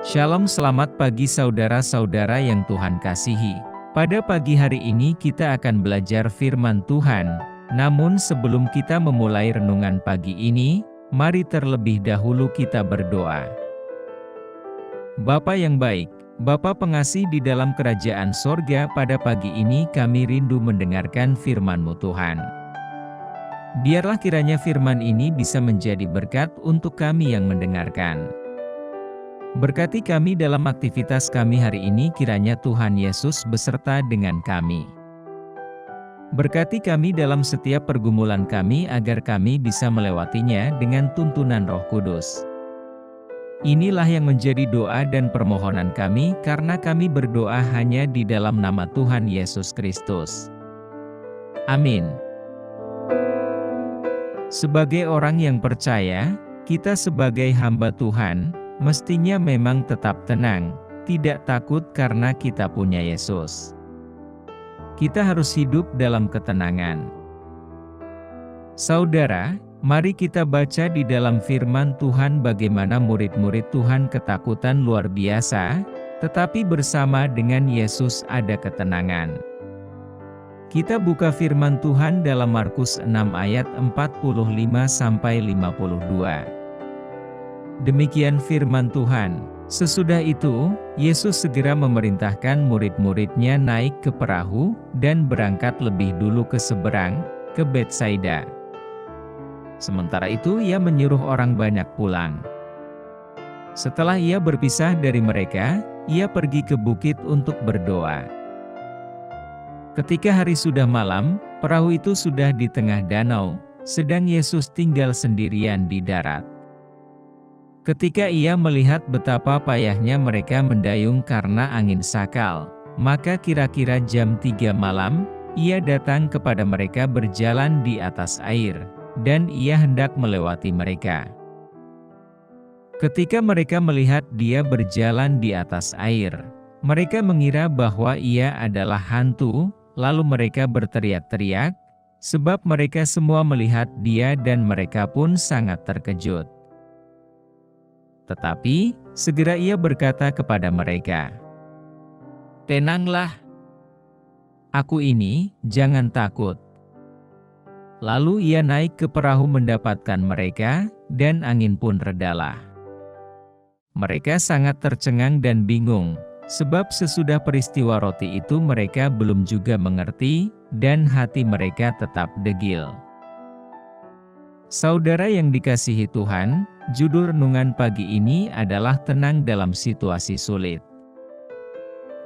Shalom, selamat pagi saudara-saudara yang Tuhan kasihi. Pada pagi hari ini kita akan belajar firman Tuhan. Namun sebelum kita memulai renungan pagi ini, mari terlebih dahulu kita berdoa. Bapa yang baik, Bapa pengasih di dalam kerajaan sorga, pada pagi ini kami rindu mendengarkan firman-Mu Tuhan. Biarlah kiranya firman ini bisa menjadi berkat untuk kami yang mendengarkan. Berkati kami dalam aktivitas kami hari ini, kiranya Tuhan Yesus beserta dengan kami. Berkati kami dalam setiap pergumulan kami agar kami bisa melewatinya dengan tuntunan Roh Kudus. Inilah yang menjadi doa dan permohonan kami, karena kami berdoa hanya di dalam nama Tuhan Yesus Kristus. Amin. Sebagai orang yang percaya, kita sebagai hamba Tuhan, mestinya memang tetap tenang, tidak takut karena kita punya Yesus. Kita harus hidup dalam ketenangan. Saudara, mari kita baca di dalam firman Tuhan bagaimana murid-murid Tuhan ketakutan luar biasa, tetapi bersama dengan Yesus ada ketenangan. Kita buka firman Tuhan dalam Markus 6 ayat 45-52. Demikian firman Tuhan. Sesudah itu, Yesus segera memerintahkan murid-muridnya naik ke perahu, dan berangkat lebih dulu ke seberang, ke Betsaida. Sementara itu ia menyuruh orang banyak pulang. Setelah ia berpisah dari mereka, ia pergi ke bukit untuk berdoa. Ketika hari sudah malam, perahu itu sudah di tengah danau, sedang Yesus tinggal sendirian di darat. Ketika ia melihat betapa payahnya mereka mendayung karena angin sakal, maka kira-kira jam 3 malam, ia datang kepada mereka berjalan di atas air, dan ia hendak melewati mereka. Ketika mereka melihat dia berjalan di atas air, mereka mengira bahwa ia adalah hantu, lalu mereka berteriak-teriak, sebab mereka semua melihat dia dan mereka pun sangat terkejut. Tetapi, segera ia berkata kepada mereka, "Tenanglah, aku ini, jangan takut." Lalu ia naik ke perahu mendapatkan mereka, dan angin pun redalah. Mereka sangat tercengang dan bingung, sebab sesudah peristiwa roti itu mereka belum juga mengerti, dan hati mereka tetap degil. Saudara yang dikasihi Tuhan, judul renungan pagi ini adalah tenang dalam situasi sulit.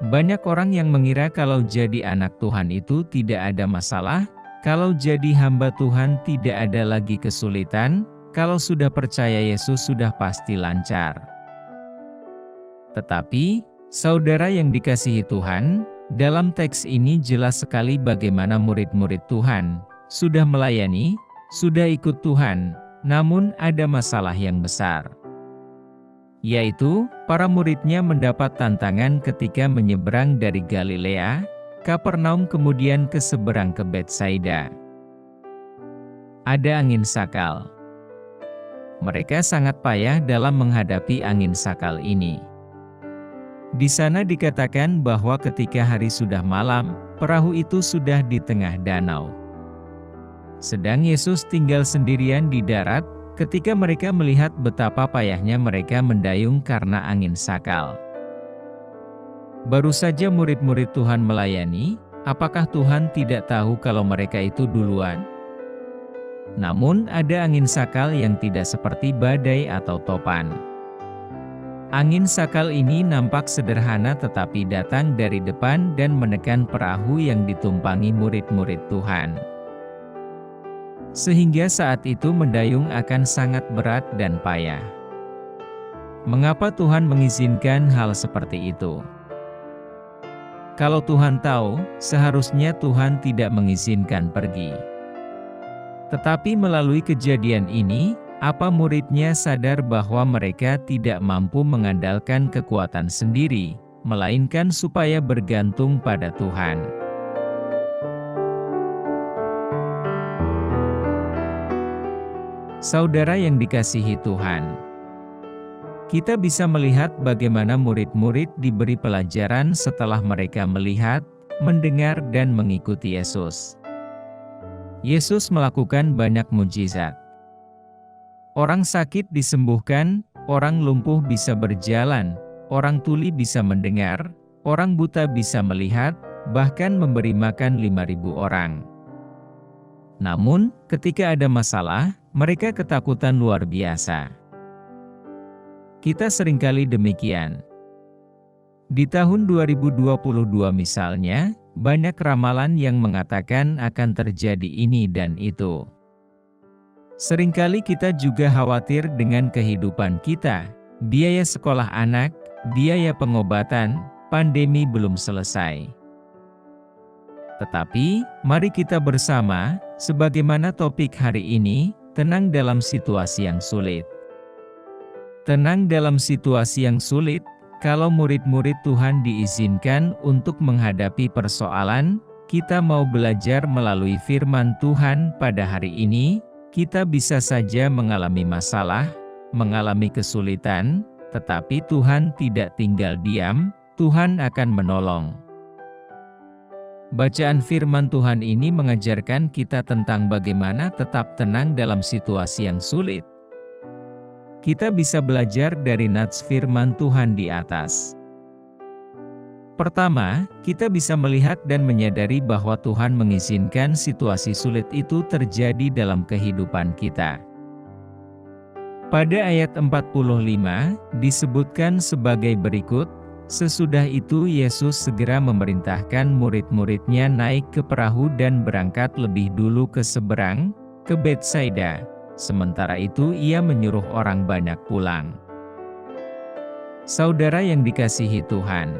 Banyak orang yang mengira kalau jadi anak Tuhan itu tidak ada masalah, kalau jadi hamba Tuhan tidak ada lagi kesulitan, kalau sudah percaya Yesus sudah pasti lancar. Tetapi, saudara yang dikasihi Tuhan, dalam teks ini jelas sekali bagaimana murid-murid Tuhan sudah melayani, sudah ikut Tuhan, namun ada masalah yang besar. Yaitu, para muridnya mendapat tantangan ketika menyeberang dari Galilea, Kapernaum kemudian ke seberang ke Betsaida. Ada angin sakal. Mereka sangat payah dalam menghadapi angin sakal ini. Di sana dikatakan bahwa ketika hari sudah malam, perahu itu sudah di tengah danau. Sedang Yesus tinggal sendirian di darat, ketika mereka melihat betapa payahnya mereka mendayung karena angin sakal. Baru saja murid-murid Tuhan melayani, apakah Tuhan tidak tahu kalau mereka itu duluan? Namun ada angin sakal yang tidak seperti badai atau topan. Angin sakal ini nampak sederhana tetapi datang dari depan dan menekan perahu yang ditumpangi murid-murid Tuhan. Sehingga saat itu mendayung akan sangat berat dan payah. Mengapa Tuhan mengizinkan hal seperti itu? Kalau Tuhan tahu, seharusnya Tuhan tidak mengizinkan pergi. Tetapi melalui kejadian ini, apa muridnya sadar bahwa mereka tidak mampu mengandalkan kekuatan sendiri, melainkan supaya bergantung pada Tuhan. Saudara yang dikasihi Tuhan, Kita bisa melihat bagaimana murid-murid diberi pelajaran setelah mereka melihat, mendengar dan mengikuti Yesus. Yesus melakukan banyak mukjizat. Orang sakit disembuhkan, orang lumpuh bisa berjalan, orang tuli bisa mendengar, orang buta bisa melihat, bahkan memberi makan 5.000 orang. Namun, ketika ada masalah, mereka ketakutan luar biasa. Kita seringkali demikian. Di tahun 2022 misalnya, banyak ramalan yang mengatakan akan terjadi ini dan itu. Seringkali kita juga khawatir dengan kehidupan kita, biaya sekolah anak, biaya pengobatan, pandemi belum selesai. Tetapi, mari kita bersama, sebagaimana topik hari ini, tenang dalam situasi yang sulit. Tenang dalam situasi yang sulit, kalau murid-murid Tuhan diizinkan untuk menghadapi persoalan, kita mau belajar melalui firman Tuhan pada hari ini, kita bisa saja mengalami masalah, mengalami kesulitan, tetapi Tuhan tidak tinggal diam, Tuhan akan menolong. Bacaan firman Tuhan ini mengajarkan kita tentang bagaimana tetap tenang dalam situasi yang sulit. Kita bisa belajar dari nats firman Tuhan di atas. Pertama, kita bisa melihat dan menyadari bahwa Tuhan mengizinkan situasi sulit itu terjadi dalam kehidupan kita. Pada ayat 45, disebutkan sebagai berikut, sesudah itu Yesus segera memerintahkan murid-muridnya naik ke perahu dan berangkat lebih dulu ke seberang, ke Betsaida. Sementara itu ia menyuruh orang banyak pulang. Saudara yang dikasihi Tuhan,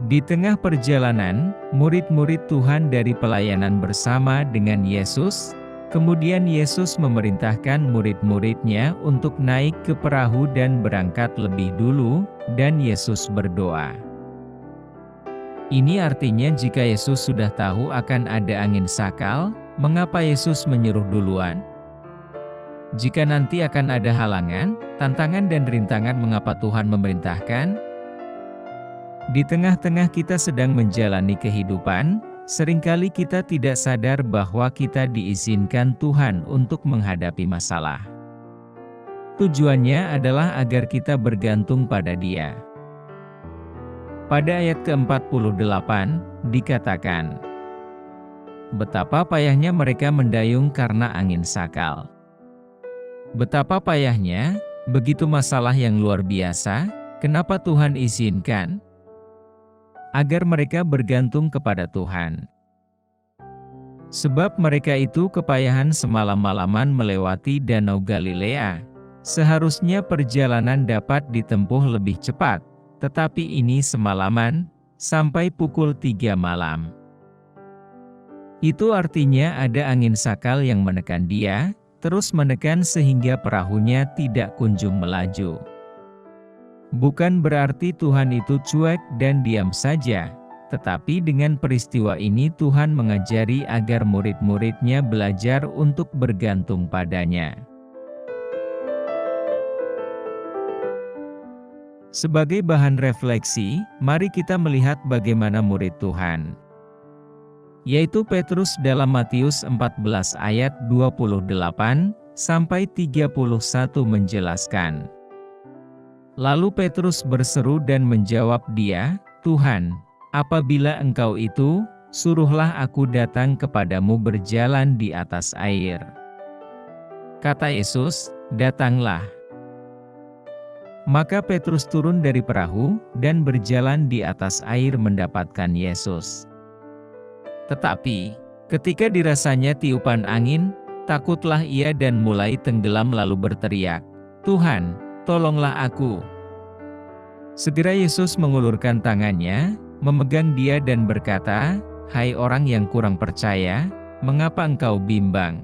di tengah perjalanan, murid-murid Tuhan dari pelayanan bersama dengan Yesus, kemudian Yesus memerintahkan murid-muridnya untuk naik ke perahu dan berangkat lebih dulu, dan Yesus berdoa. Ini artinya jika Yesus sudah tahu akan ada angin sakal, mengapa Yesus menyuruh duluan? Jika nanti akan ada halangan, tantangan dan rintangan, mengapa Tuhan memerintahkan? Di tengah-tengah kita sedang menjalani kehidupan, seringkali kita tidak sadar bahwa kita diizinkan Tuhan untuk menghadapi masalah. Tujuannya adalah agar kita bergantung pada Dia. Pada ayat ke-48, dikatakan, betapa payahnya mereka mendayung karena angin sakal. Betapa payahnya, begitu masalah yang luar biasa, kenapa Tuhan izinkan? Agar mereka bergantung kepada Tuhan. Sebab mereka itu kepayahan semalam-malaman melewati Danau Galilea. Seharusnya perjalanan dapat ditempuh lebih cepat, tetapi ini semalaman, sampai pukul 3 malam. Itu artinya ada angin sakal yang menekan dia, terus menekan sehingga perahunya tidak kunjung melaju. Bukan berarti Tuhan itu cuek dan diam saja, tetapi dengan peristiwa ini Tuhan mengajari agar murid-muridnya belajar untuk bergantung padanya. Sebagai bahan refleksi, mari kita melihat bagaimana murid Tuhan, yaitu Petrus dalam Matius 14 ayat 28-31 menjelaskan. Lalu Petrus berseru dan menjawab dia, Tuhan, apabila Engkau itu, suruhlah aku datang kepadamu berjalan di atas air. Kata Yesus, datanglah. Maka Petrus turun dari perahu, dan berjalan di atas air mendapatkan Yesus. Tetapi, ketika dirasanya tiupan angin, takutlah ia dan mulai tenggelam lalu berteriak, Tuhan, tolonglah aku. Segera Yesus mengulurkan tangannya, memegang dia dan berkata, Hai orang yang kurang percaya, mengapa engkau bimbang?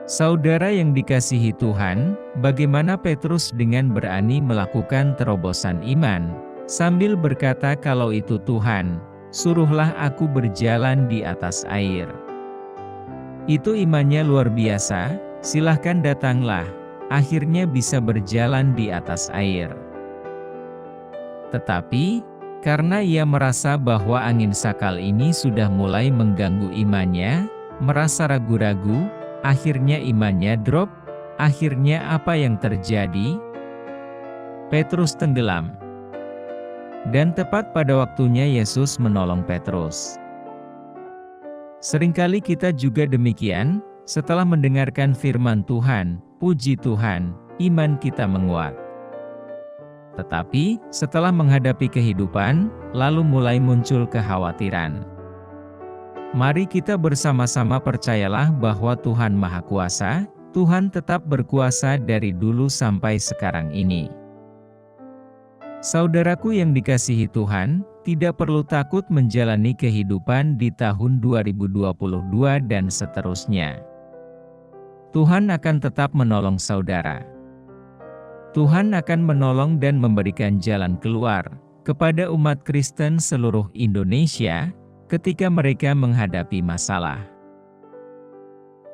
Saudara yang dikasihi Tuhan, bagaimana Petrus dengan berani melakukan terobosan iman, sambil berkata kalau itu Tuhan, suruhlah aku berjalan di atas air. Itu imannya luar biasa, silahkan datanglah, akhirnya bisa berjalan di atas air. Tetapi, karena ia merasa bahwa angin sakal ini sudah mulai mengganggu imannya, merasa ragu-ragu, akhirnya imannya drop. Akhirnya apa yang terjadi? Petrus tenggelam. Dan tepat pada waktunya Yesus menolong Petrus. Seringkali kita juga demikian, setelah mendengarkan firman Tuhan, puji Tuhan, iman kita menguat. Tetapi, setelah menghadapi kehidupan, lalu mulai muncul kekhawatiran. Mari kita bersama-sama percayalah bahwa Tuhan Maha Kuasa, Tuhan tetap berkuasa dari dulu sampai sekarang ini. Saudaraku yang dikasihi Tuhan, tidak perlu takut menjalani kehidupan di tahun 2022 dan seterusnya. Tuhan akan tetap menolong saudara. Tuhan akan menolong dan memberikan jalan keluar kepada umat Kristen seluruh Indonesia ketika mereka menghadapi masalah.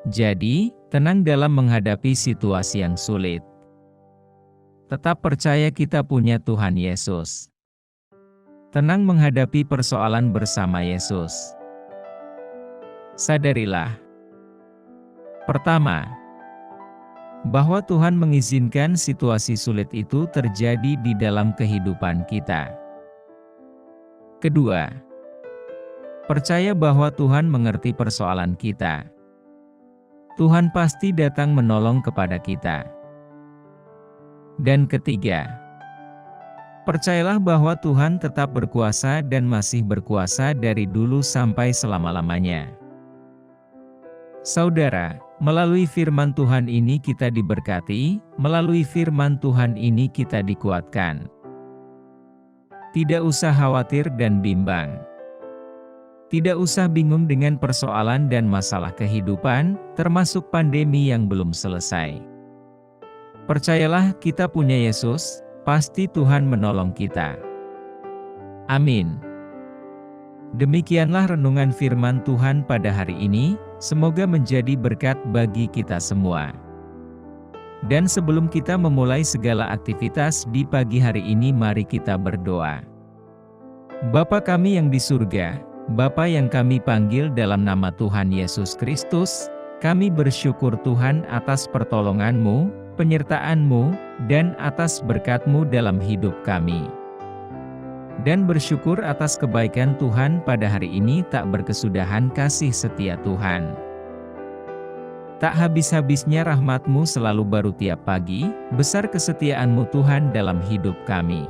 Jadi, tenang dalam menghadapi situasi yang sulit. Tetap percaya kita punya Tuhan Yesus. Tenang menghadapi persoalan bersama Yesus. Sadarilah. Pertama, bahwa Tuhan mengizinkan situasi sulit itu terjadi di dalam kehidupan kita. Kedua, percaya bahwa Tuhan mengerti persoalan kita. Tuhan pasti datang menolong kepada kita. Dan ketiga, percayalah bahwa Tuhan tetap berkuasa dan masih berkuasa dari dulu sampai selama-lamanya. Saudara, melalui firman Tuhan ini kita diberkati, melalui firman Tuhan ini kita dikuatkan. Tidak usah khawatir dan bimbang. Tidak usah bingung dengan persoalan dan masalah kehidupan, termasuk pandemi yang belum selesai. Percayalah kita punya Yesus, pasti Tuhan menolong kita. Amin. Demikianlah renungan firman Tuhan pada hari ini, semoga menjadi berkat bagi kita semua. Dan sebelum kita memulai segala aktivitas di pagi hari ini, mari kita berdoa. Bapa kami yang di surga, Bapa yang kami panggil dalam nama Tuhan Yesus Kristus, kami bersyukur Tuhan atas pertolongan-Mu, penyertaan-Mu, dan atas berkat-Mu dalam hidup kami. Dan bersyukur atas kebaikan Tuhan pada hari ini tak berkesudahan kasih setia Tuhan. Tak habis-habisnya rahmat-Mu selalu baru tiap pagi, besar kesetiaan-Mu Tuhan dalam hidup kami.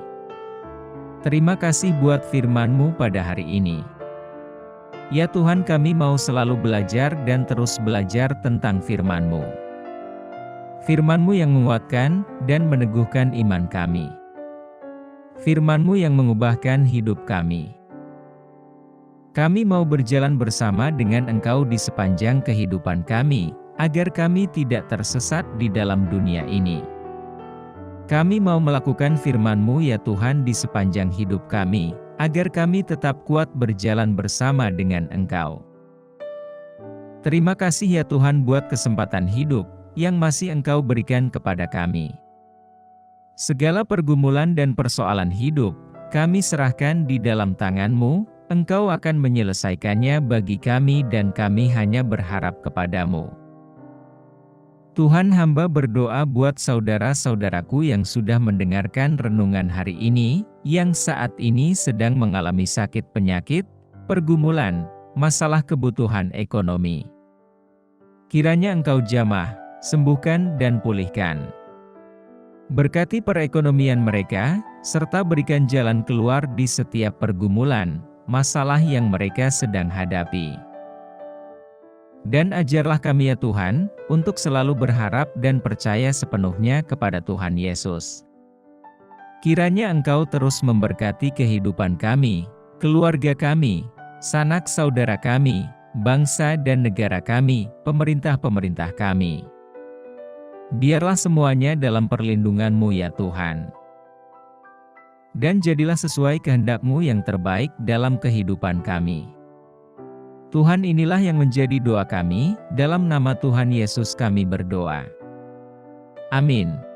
Terima kasih buat firman-Mu pada hari ini. Ya Tuhan, kami mau selalu belajar dan terus belajar tentang firman-Mu. Firman-Mu yang menguatkan dan meneguhkan iman kami. Firman-Mu yang mengubahkan hidup kami. Kami mau berjalan bersama dengan Engkau di sepanjang kehidupan kami, agar kami tidak tersesat di dalam dunia ini. Kami mau melakukan firman-Mu ya Tuhan di sepanjang hidup kami, agar kami tetap kuat berjalan bersama dengan Engkau. Terima kasih ya Tuhan buat kesempatan hidup yang masih Engkau berikan kepada kami. Segala pergumulan dan persoalan hidup, kami serahkan di dalam tangan-Mu, Engkau akan menyelesaikannya bagi kami dan kami hanya berharap kepada-Mu. Tuhan, hamba berdoa buat saudara-saudaraku yang sudah mendengarkan renungan hari ini, yang saat ini sedang mengalami sakit penyakit, pergumulan, masalah kebutuhan ekonomi. Kiranya Engkau jamah, sembuhkan dan pulihkan. Berkati perekonomian mereka, serta berikan jalan keluar di setiap pergumulan, masalah yang mereka sedang hadapi. Dan ajarlah kami ya Tuhan, untuk selalu berharap dan percaya sepenuhnya kepada Tuhan Yesus. Kiranya Engkau terus memberkati kehidupan kami, keluarga kami, sanak saudara kami, bangsa dan negara kami, pemerintah-pemerintah kami. Biarlah semuanya dalam perlindungan-Mu ya Tuhan. Dan jadilah sesuai kehendak-Mu yang terbaik dalam kehidupan kami. Tuhan, inilah yang menjadi doa kami, dalam nama Tuhan Yesus kami berdoa. Amin.